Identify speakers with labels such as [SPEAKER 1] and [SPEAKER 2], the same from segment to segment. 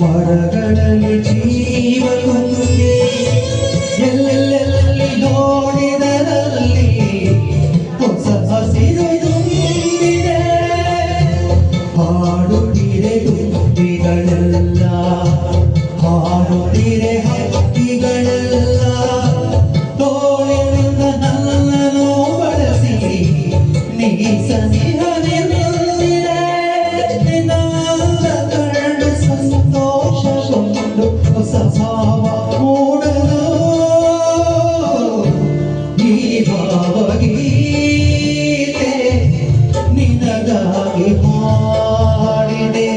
[SPEAKER 1] ಮರಗಳಲ್ಲಿ ಜೀವ ತುಂಬಿದೆ ಎಲ್ಲೆಲ್ಲಿ ನೋಡಿದರಲ್ಲಿ ಹೊಸ ಹಸಿರು ತುಂಬಿದೆ ಹಾಡುತ್ತಿರೆ ದುಂಬಿಗಳೆಲ್ಲ ಹಾಡುತ್ತಿರೆ ಹಕ್ಕಿಗಳೆಲ್ಲ ತೋಳಿನಿಂದ ನನ್ನನ್ನು ಬಳಸಿ ನೀ ಸನಿಹನೆ ಭಾವ ಮೂಡಲು ಈ ಭಾವಗೀತೆ ನಿನಗಾಗಿ ಹಾಡಿದೆ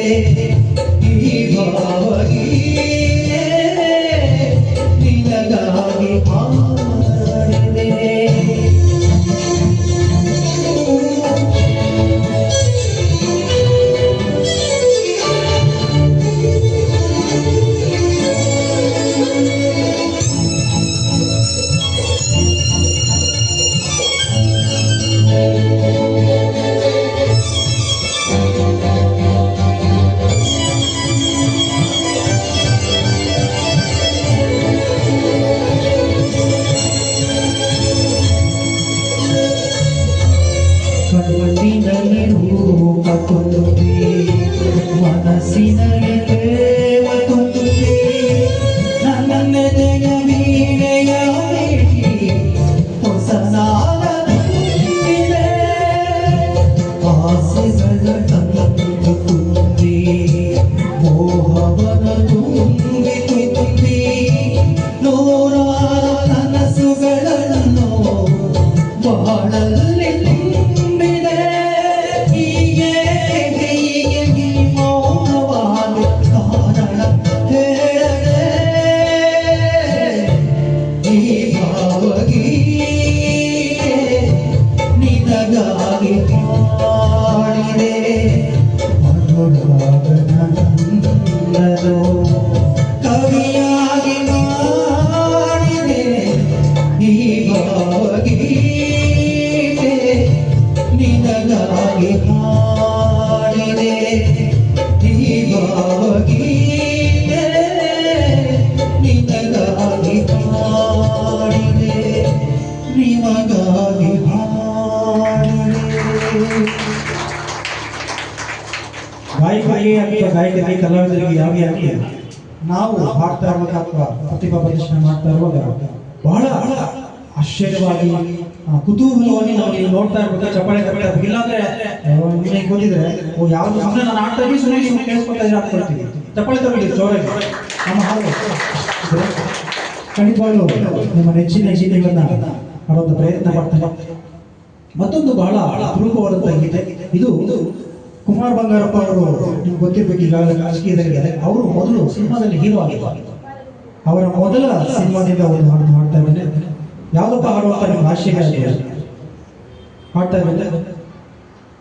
[SPEAKER 1] ಈ ಭಾವಗೀತೆ ನಿನಗಾಗಿ ಹಾಡಿದೆ ಕಣ್ಣಿನಲ್ಲಿ ರೂಪ ತುಂಬಿ ಮನಸ್ಸಿನಲ್ಲಿ ಪ್ರೇಮ ತುಂಬಿ ನನ್ನೆದೆಯ ವೀಣೆಯ ಮೀಟಿ ಹೊಸ ನಾದ ತುಂಬಿದೆ ಆಸೆಗಳ ತಂದು ತುಂಬಿ ಮೋಹವನ ತುಂಬಿ ತುಂಬಿ ನೂರಾರು ಕನಸುಗಳನ್ನು ಬಾಳಲ್ಲಿ ನಿನಗಾಗಿ ಹಾಡಿದೆ ಮಧುರನಂದನು ಕವಿಯಾಗಿ ಮಾಡಿದೆ ಈ ಭಾವಗೀತೆ ನಿನಗಾಗಿ ಹಾಡಿದೆ ಈ ಭಾವಗೀತೆ ನಿನಗಾಗಿ ಹಾಡಿದೆ ನಿಮಗಾಗಿ ಗಾಯಕರಿಗೆ ಅಥವಾ ಗಾಯಕರಿಗೆ ಕಲಾವಿದರಿಗೆ ಯಾವೇ ಆಗಲಿ ನಾವು ಹಾಡ್ತಾ ಇರುವಾಗ ಅಥವಾ ಪ್ರತಿಭಾ ಪ್ರದರ್ಶನ ಮಾಡ್ತಾ ಇರುವಾಗ ಬಹಳ ಆಶ್ಚರ್ಯವಾಗಿ ಕುತೂಹಲವಾಗಿ ನಾವು ನೀವು ನೋಡ್ತಾ ಇರ್ಬೇಕು ಚಪ್ಪಾಳೆ ತಗೊಳ್ಳಿ ಇಲ್ಲಾಂದ್ರೆ ನಿಮಗೆ ಗೊತ್ತಿದ್ರೆ ಯಾವ್ದು ಸುಮ್ಮನೆ ನಾನು ಆಡ್ತಾ ಇದ್ದೀವಿ ಸುಮ್ಮನೆ ನೀವು ಕೇಳಿಸ್ಕೊತಾ ಇದ್ರೆ ಹಾಕ್ಕೊಳ್ತೀವಿ ಚಪ್ಪಾಳೆ ತಗೊಳ್ಳಿ ಜೋರಾಗಿ ನಮ್ಮ ಹಾಡು ಖಂಡಿತವಾಗ್ಲೂ ನಿಮ್ಮ ನೆಚ್ಚಿನ ಗೀತೆಗಳನ್ನ ಹಾಡುವಂಥ ಪ್ರಯತ್ನ ಮಾಡ್ತಾರೆ ಮತ್ತೊಂದು ಬಹಳ ಅಪರೂಪವಾದಂತಹ ಗೀತೆ ಇದು ಕುಮಾರ್ ಬಂಗಾರಪ್ಪ ಅವರು ನಿಮ್ಗೆ ಗೊತ್ತಿರ್ಬೇಕು ಈಗಾಗಲೇ ರಾಜಕೀಯದಲ್ಲಿದ್ದಾರೆ ಅವರು ಮೊದಲು ಸಿನಿಮಾದಲ್ಲಿ ಹೀರೋ ಆಗಿದ್ದಾರೆ ಅವರ ಮೊದಲ ಸಿನಿಮಾದಿಂದ ಒಂದು ಹಾಡು ಹಾಡ್ತಾ ಇದ್ದೇನೆ ಯಾವುದಪ್ಪ ಹಾಡುವಂತ ನಿಮ್ಮ ಆಶಯ ಹಾಡ್ತಾ ಇದ್ದೇನೆ